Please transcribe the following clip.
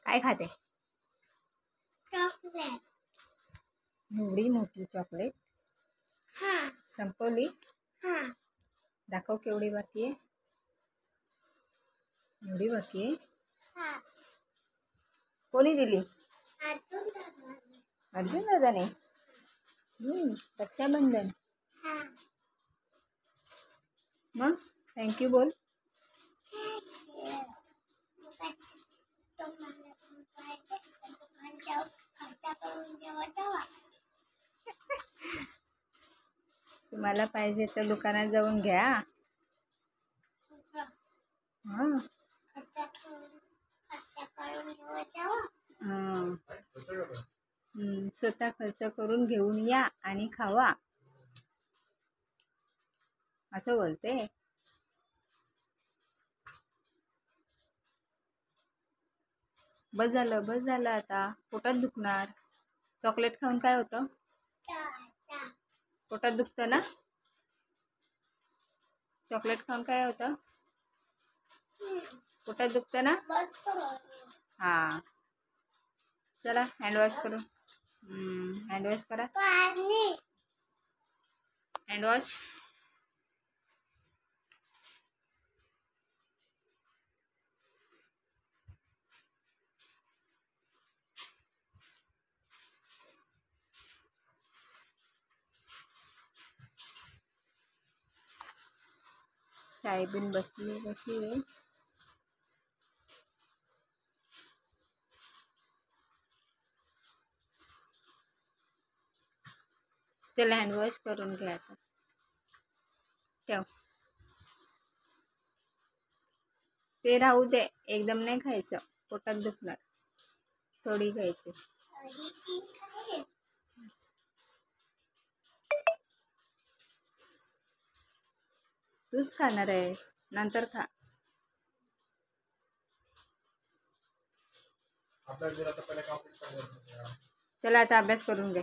काय खाते? एवढी मोठी चॉकलेट संपवली? दाखव केवढी बाकी आहे. एवढी बाकी आहे. कोणी दिली? अर्जुन दादाने. रक्षाबंधन. मग थँक्यू बोल. तुम्हाला पाहिजे तर दुकानात जाऊन घ्या. हां स्वतः खर्च करून घेऊन या आणि खावा असं बोलते. बस झालं आता. पोटात दुखणार. चॉकलेट खाऊन काय होतं? पोटात दुखतं ना. चॉकलेट खाऊन काय होतं? पोटात दुखतं ना. हां चला हँडवॉश करू. हँडवॉश करा. हँडवॉश. साहेबीन बसली कशी आहे. चला हँडवॉश करून घ्या आता. ठेव. ते राहू दे. एकदम नाही खायचं. पोटात दुखणार. थोडी खायची. तूच खाणार आहेस. नंतर खा. चला आता अभ्यास करून घे.